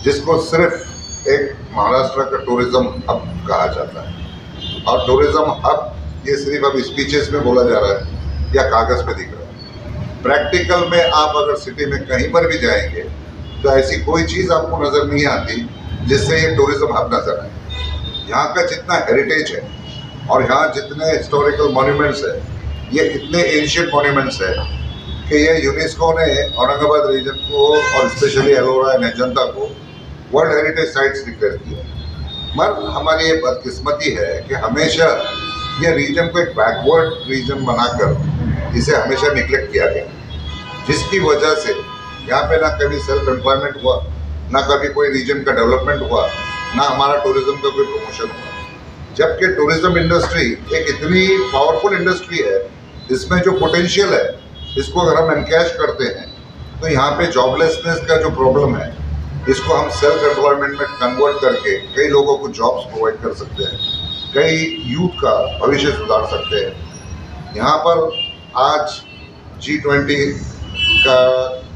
जिसको सिर्फ एक महाराष्ट्र का टूरिज्म हब कहा जाता है। और टूरिज्म हब ये सिर्फ अब स्पीचेस में बोला जा रहा है या कागज़ पे दिख रहा है। प्रैक्टिकल में आप अगर सिटी में कहीं पर भी जाएंगे तो ऐसी कोई चीज़ आपको नज़र नहीं आती जिससे ये टूरिज्म हब नज़र आए। यहाँ का जितना हेरिटेज है और यहाँ जितने हिस्टोरिकल मॉन्यूमेंट्स है, ये इतने एंशिएंट मॉन्यूमेंट्स है कि ये यूनेस्को ने औरंगाबाद रीजन को और स्पेशली एलोरा एंड अजंता को वर्ल्ड हेरिटेज साइट्स डिक्लेयर किया। मगर हमारी ये बदकिस्मती है कि हमेशा ये रीजन को एक बैकवर्ड रीजन बनाकर इसे हमेशा निगलेक्ट किया गया, जिसकी वजह से यहाँ पे ना कभी सेल्फ एम्प्लॉयमेंट हुआ, ना कभी कोई रीजन का डेवलपमेंट हुआ, ना हमारा टूरिज्म का कोई प्रमोशन हुआ। जबकि टूरिज्म इंडस्ट्री एक इतनी पावरफुल इंडस्ट्री है, इसमें जो पोटेंशियल है इसको अगर हम एनकैश करते हैं तो यहाँ पे जॉबलेसनेस का जो प्रॉब्लम है इसको हम सेल्फ एम्प्लॉयमेंट में कन्वर्ट करके कई लोगों को जॉब्स प्रोवाइड कर सकते हैं, कई यूथ का भविष्य सुधार सकते हैं। यहाँ पर आज G20 का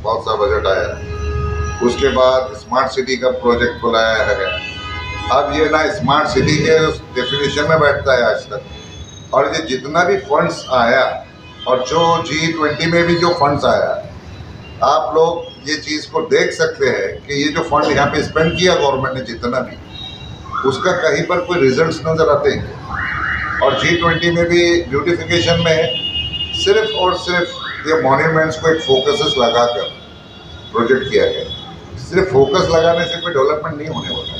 बहुत सा बजट आया है, उसके बाद स्मार्ट सिटी का प्रोजेक्ट बुलाया है। अब ये ना स्मार्ट सिटी के डेफिनेशन में बैठता है आज तक, और ये जितना भी फंड्स आया और जो G20 में भी जो फंड्स आया, आप लोग ये चीज़ को देख सकते हैं कि ये जो फंड यहाँ पे स्पेंड किया गवर्नमेंट ने जितना भी, उसका कहीं पर कोई रिजल्ट्स नज़र आते हैं। और G20 में भी ब्यूटिफिकेशन में सिर्फ और सिर्फ ये मॉन्यूमेंट्स को एक फोकसेस लगाकर प्रोजेक्ट किया गया। सिर्फ फोकस लगाने से कोई डेवलपमेंट नहीं होने वाला,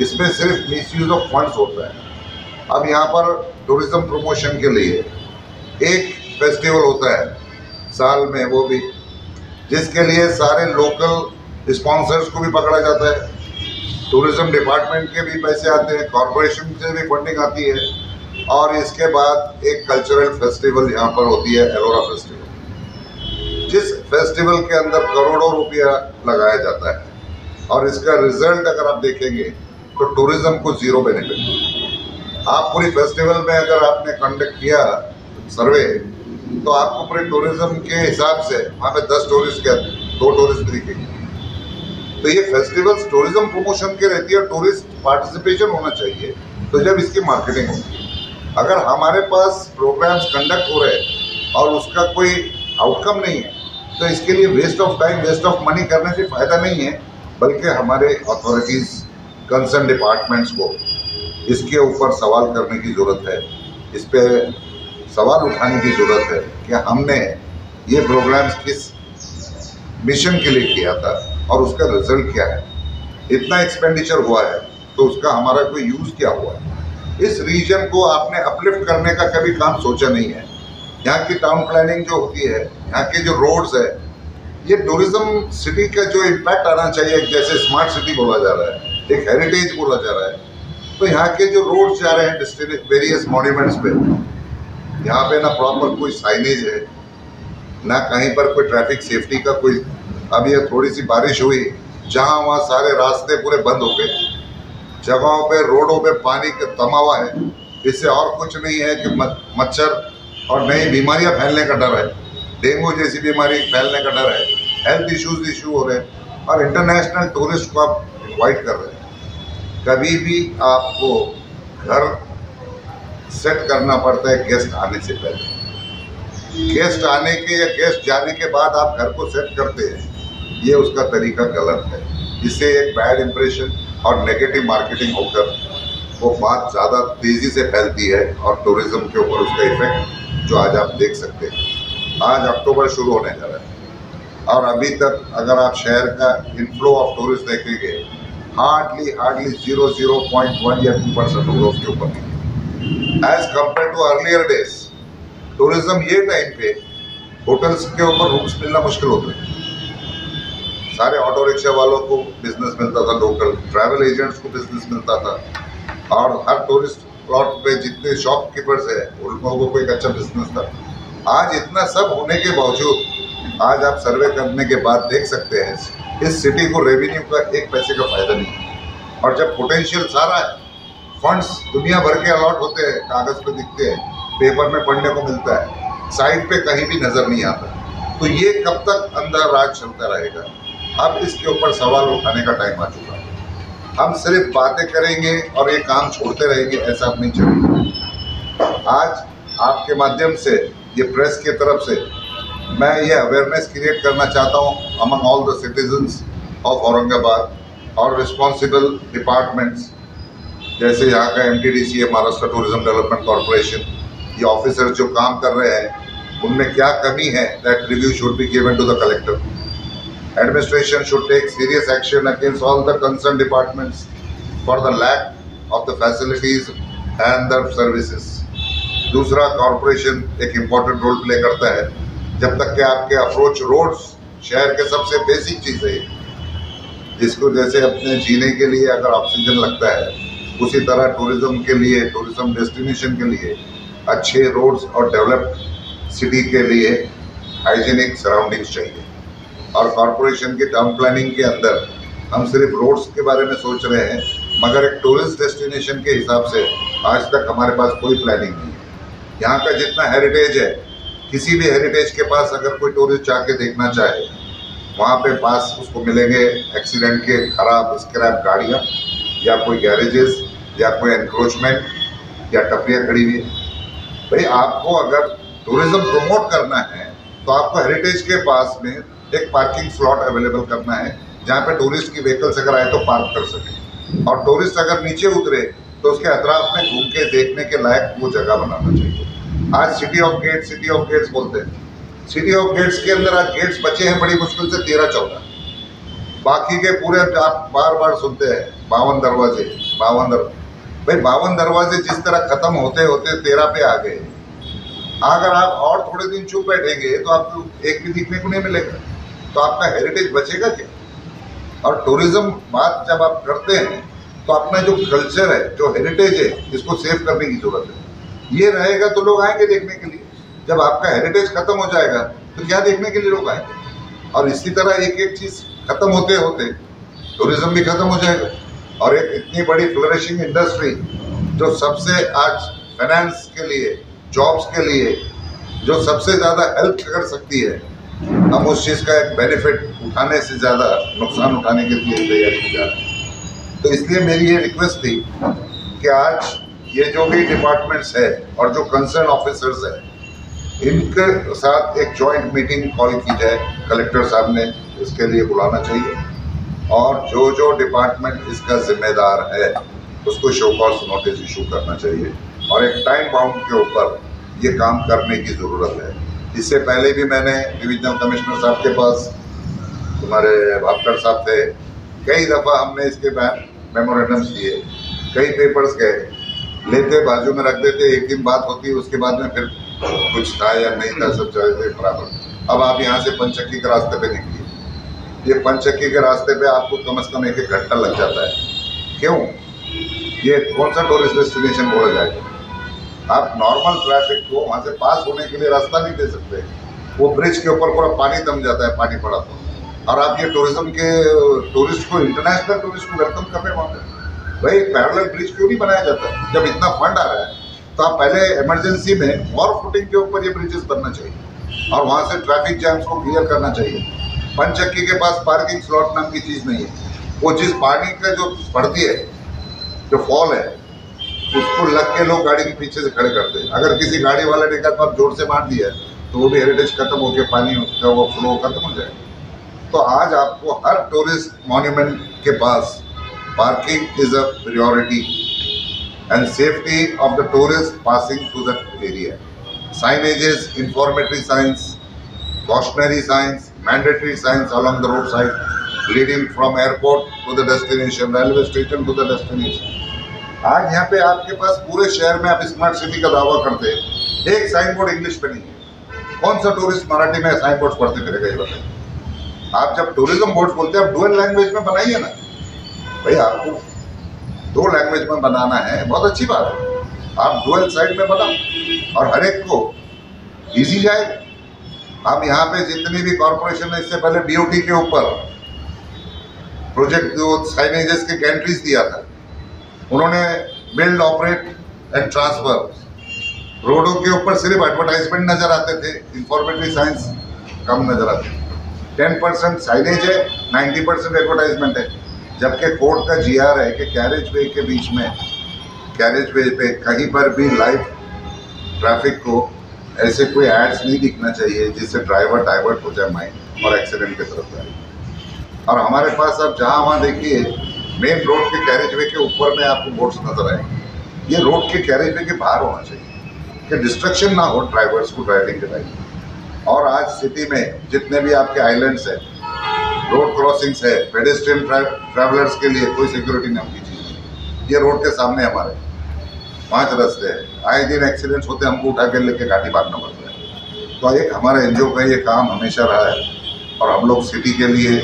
इसमें सिर्फ मिसयूज ऑफ फंड्स होता है। अब यहाँ पर टूरिज्म प्रमोशन के लिए एक फेस्टिवल होता है साल में, वो भी जिसके लिए सारे लोकल स्पॉन्सर्स को भी पकड़ा जाता है, टूरिज्म डिपार्टमेंट के भी पैसे आते हैं, कॉरपोरेशन से भी फंडिंग आती है, और इसके बाद एक कल्चरल फेस्टिवल यहाँ पर होती है, एलोरा फेस्टिवल, जिस फेस्टिवल के अंदर करोड़ों रुपया लगाया जाता है। और इसका रिजल्ट अगर आप देखेंगे तो टूरिज्म को जीरो बेनिफिट। आप पूरी फेस्टिवल में अगर आपने कंडक्ट किया सर्वे तो आपको पूरे टूरिज्म के हिसाब से वहाँ पे 10 टूरिस्ट के 2 टूरिस्ट दिखेंगे। तो ये फेस्टिवल्स टूरिज्म प्रमोशन के रहती है, टूरिस्ट पार्टिसिपेशन होना चाहिए, तो जब इसकी मार्केटिंग होगी। अगर हमारे पास प्रोग्राम्स कंडक्ट हो रहे हैं और उसका कोई आउटकम नहीं है तो इसके लिए waste of time, waste of money करने से फ़ायदा नहीं है, बल्कि हमारे अथॉरिटीज़, कंसर्न डिपार्टमेंट्स को इसके ऊपर सवाल करने की ज़रूरत है, इस पर सवाल उठाने की ज़रूरत है कि हमने ये प्रोग्राम्स किस मिशन के लिए किया था और उसका रिजल्ट क्या है। इतना एक्सपेंडिचर हुआ है तो उसका हमारा कोई यूज़ क्या हुआ है। इस रीजन को आपने अपलिफ्ट करने का कभी काम सोचा नहीं है। यहाँ की टाउन प्लानिंग जो होती है, यहाँ के जो रोड्स है, ये टूरिज्म सिटी का जो इम्पैक्ट आना चाहिए, जैसे स्मार्ट सिटी बोला जा रहा है, एक हेरिटेज बोला जा रहा है, तो यहाँ के जो रोड्स जा रहे हैं वेरियस मॉन्यूमेंट्स पे, यहाँ पे ना प्रॉपर कोई साइनेज है, ना कहीं पर कोई ट्रैफिक सेफ्टी का कोई। अब ये थोड़ी सी बारिश हुई, जहाँ वहाँ सारे रास्ते पूरे बंद हो गए, जगहों पे रोडों पे पानी का तमावा है। इससे और कुछ नहीं है कि मच्छर और नई बीमारियां फैलने का डर है, डेंगू जैसी बीमारी फैलने का डर है, हेल्थ इश्यू हो रहे हैं, और इंटरनेशनल टूरिस्ट को आप इन्वाइट कर रहे हैं। कभी भी आपको घर सेट करना पड़ता है गेस्ट आने से पहले। गेस्ट आने के या गेस्ट जाने के बाद आप घर को सेट करते हैं, ये उसका तरीका गलत है। इससे एक बैड इंप्रेशन और नेगेटिव मार्केटिंग होकर वो बात ज़्यादा तेज़ी से फैलती है, और टूरिज्म के ऊपर उसका इफेक्ट जो आज आप देख सकते हैं। आज अक्टूबर शुरू होने जा रहा है और अभी तक अगर आप शहर का इनफ्लो ऑफ टूरिस्ट देखेंगे, हार्डली 0.1 या 2% होगा उसके ऊपर as compared to earlier days. Tourism ये टाइम पे होटल्स के ऊपर रूम्स मिलना मुश्किल होते हैं, सारे ऑटो रिक्शा वालों को बिजनेस मिलता था, लोकल ट्रैवल एजेंट्स को बिजनेस मिलता था, और हर टूरिस्ट प्लॉट पे जितने शॉपकीपर्स है उन लोगों को एक अच्छा बिजनेस था। आज इतना सब होने के बावजूद आज आप सर्वे करने के बाद देख सकते हैं इस सिटी को रेवेन्यू का 1 पैसे का फ़ायदा नहीं है। और जब पोटेंशियल सारा है, फंड्स दुनिया भर के अलॉट होते हैं, कागज़ पे दिखते हैं, पेपर में पढ़ने को मिलता है, साइड पे कहीं भी नज़र नहीं आता, तो ये कब तक अंधा राज चलता रहेगा। अब इसके ऊपर सवाल उठाने का टाइम आ चुका है। हम सिर्फ बातें करेंगे और ये काम छोड़ते रहेंगे, ऐसा नहीं चलेगा। आज आपके माध्यम से, ये प्रेस की तरफ से मैं ये अवेयरनेस क्रिएट करना चाहता हूँ among all the citizens of Aurangabad और रिस्पॉन्सिबल डिपार्टमेंट्स, जैसे यहाँ का MTDC है, महाराष्ट्र टूरिज्म डेवलपमेंट कॉरपोरेशन, ये ऑफिसर जो काम कर रहे हैं उनमें क्या कमी है, that review should be given to the collector. Administration should take serious action against all the concerned departments for the lack of the facilities and the services. दूसरा, कॉरपोरेशन एक इम्पोर्टेंट रोल प्ले करता है। जब तक कि आपके approach roads शहर के सबसे बेसिक चीज़ है, जिसको जैसे अपने जीने के लिए अगर ऑक्सीजन लगता है, उसी तरह टूरिज्म के लिए, टूरिज्म डेस्टिनेशन के लिए अच्छे रोड्स और डेवलप्ड सिटी के लिए हाइजीनिक सराउंडिंग्स चाहिए। और कॉरपोरेशन के टाउन प्लानिंग के अंदर हम सिर्फ रोड्स के बारे में सोच रहे हैं, मगर एक टूरिस्ट डेस्टिनेशन के हिसाब से आज तक हमारे पास कोई प्लानिंग नहीं है। यहाँ का जितना हेरिटेज है, किसी भी हेरिटेज के पास अगर कोई टूरिस्ट जाके देखना चाहे, वहाँ पे पास उसको मिलेंगे एक्सीडेंट के खराब स्क्रैप गाड़ियाँ, या कोई गैरेजेस, या कोई एनक्रोचमेंट, या टपरियाँ खड़ी हुई है। भाई, आपको अगर टूरिज्म प्रमोट करना है तो आपको हेरिटेज के पास में एक पार्किंग स्लॉट अवेलेबल करना है, जहाँ पे टूरिस्ट की व्हीकल्स अगर आए तो पार्क कर सके, और टूरिस्ट अगर नीचे उतरे तो उसके अतराफ में घूम के देखने के लायक वो जगह बनाना चाहिए। आज सिटी ऑफ गेट्स बोलते हैं। सिटी ऑफ गेट्स के अंदर आज गेट्स बचे हैं बड़ी मुश्किल से 13-14, बाकी के पूरे आप बार बार सुनते हैं 52 दरवाजे। भाई 52 दरवाजे जिस तरह खत्म होते होते 13 पे आ गए। अगर आप और थोड़े दिन चुप बैठेंगे तो आपको एक भी दिखने को नहीं मिलेगा, तो आपका हेरिटेज बचेगा क्या? और टूरिज्म बात जब आप करते हैं तो अपना जो कल्चर है, जो हेरिटेज है, इसको सेव करने की जरूरत है। ये रहेगा तो लोग आएंगे देखने के लिए। जब आपका हेरिटेज खत्म हो जाएगा तो क्या देखने के लिए लोग आएंगे? और इसी तरह एक एक चीज़ खत्म होते होते टूरिज्म भी खत्म हो जाएगा। और एक इतनी बड़ी फ्लोरिशिंग इंडस्ट्री जो सबसे आज फाइनेंस के लिए, जॉब्स के लिए, जो सबसे ज़्यादा हेल्प कर सकती है, हम उस चीज़ का एक बेनिफिट उठाने से ज़्यादा नुकसान उठाने के लिए तैयारी की जा रही है। तो इसलिए मेरी ये रिक्वेस्ट थी कि आज ये जो भी डिपार्टमेंट्स है और जो कंसर्न ऑफिसर्स हैं, इनके साथ एक जॉइंट मीटिंग कॉल की जाए। कलेक्टर साहब ने इसके लिए बुलाना चाहिए, और जो जो डिपार्टमेंट इसका जिम्मेदार है उसको शो कॉज नोटिस इशू करना चाहिए, और एक टाइम बाउंड के ऊपर ये काम करने की ज़रूरत है। इससे पहले भी मैंने डिविजनल कमिश्नर साहब के पास, हमारे भापकर साहब थे, कई दफ़ा हमने इसके मेमोरेंडम्स दिए, कई पेपर्स गए, लेते बाजू में रख देते, एक दिन बात होती है, उसके बाद में फिर कुछ था या नहीं था, सब चलते बराबर। अब आप यहाँ से पंचक्की के रास्ते पे निकलिए, ये पंचक्की के रास्ते पे आपको कम से कम 1 घंटा लग जाता है। क्यों? ये कौन सा टूरिस्ट डेस्टिनेशन बोला जाएगा? आप नॉर्मल ट्रैफिक को वहाँ से पास होने के लिए रास्ता नहीं दे सकते। वो ब्रिज के ऊपर पूरा पानी दम जाता है, पानी पड़ा तो। और आप ये टूरिज्म के टूरिस्ट को, इंटरनेशनल टूरिस्ट को वेलकम कर रहे हैं वहाँ पे। भाई पैरेलल ब्रिज क्यों नहीं बनाया जाता? जब इतना फंड आ रहा है तो आप पहले इमरजेंसी में और फुटिंग के ऊपर ये ब्रिजेस बनना चाहिए, और वहाँ से ट्रैफिक जैम्स को क्लियर करना चाहिए। पंचक्की के पास पार्किंग स्लॉट नाम की चीज़ नहीं है। वो चीज़ पानी का जो पड़ती है, जो फॉल है, उसको लग के लोग गाड़ी के पीछे से खड़े करते हैं। अगर किसी गाड़ी वाले ने कहा जोर से मार दिया तो वो भी हेरिटेज खत्म होकर पानी का वो फ्लो खत्म हो जाएगा। तो आज आपको हर टूरिस्ट मॉन्यूमेंट के पास parking is a priority, and safety of the tourist passing through that area. Signages, informatory signs, cautionary signs, mandatory signs along the roadside leading from airport to the destination, railway station to the destination। आज यहाँ पे आपके पास पूरे शहर में आप smart city का दावा करते हैं, एक साइन बोर्ड इंग्लिश पे नहीं है। कौन सा टूरिस्ट मराठी में साइन बोर्ड पढ़ते फिरेगा, ये बताइए? आप जब टूरिज्म बोर्ड बोलते हैं, आप डुअल लैंग्वेज में बनाइए ना। भाई आपको 2 लैंग्वेज में बनाना है, बहुत अच्छी बात है, आप डुअल साइड में बनाओ और हर एक को इजी जाएगा। अब यहाँ पे जितनी भी कॉर्पोरेशन ने इससे पहले BOT के ऊपर प्रोजेक्ट जो साइनेजेस के गैंट्रीज दिया था, उन्होंने बिल्ड, ऑपरेट एंड ट्रांसफर, रोडों के ऊपर सिर्फ एडवर्टाइजमेंट नजर आते थे, इंफॉर्मेटरी साइंस कम नजर आते थे। 10% साइनेज है, 90% एडवर्टाइजमेंट है। जबकि कोर्ट का जीआर है कि कैरेज वे के बीच में, कैरेज वे पे कहीं पर भी लाइव ट्रैफिक को ऐसे कोई एड्स नहीं दिखना चाहिए जिससे ड्राइवर डाइवर्ट हो जाए माइंड और एक्सीडेंट की तरफ जाए। और हमारे पास अब जहाँ वहाँ देखिए मेन रोड के कैरेज वे के ऊपर में आपको बोर्ड्स नजर आएंगे, ये रोड के कैरेज वे के बाहर होना चाहिए कि डिस्ट्रक्शन ना हो ड्राइवर्स को ड्राइविंग के टाइम। और आज सिटी में जितने भी आपके आइलैंड्स हैं, रोड क्रॉसिंग्स है, पेडेस्ट्रियन ट्रैवलर्स के लिए कोई सिक्योरिटी नाम की चीज़ नहीं। ये रोड के सामने हमारे 5 रास्ते हैं, आए दिन एक्सीडेंट्स होते हैं, हमको उठा के लेके घाटी भागना पड़ता है। तो एक हमारा एनजीओ का ये काम हमेशा रहा है और हम लोग सिटी के लिए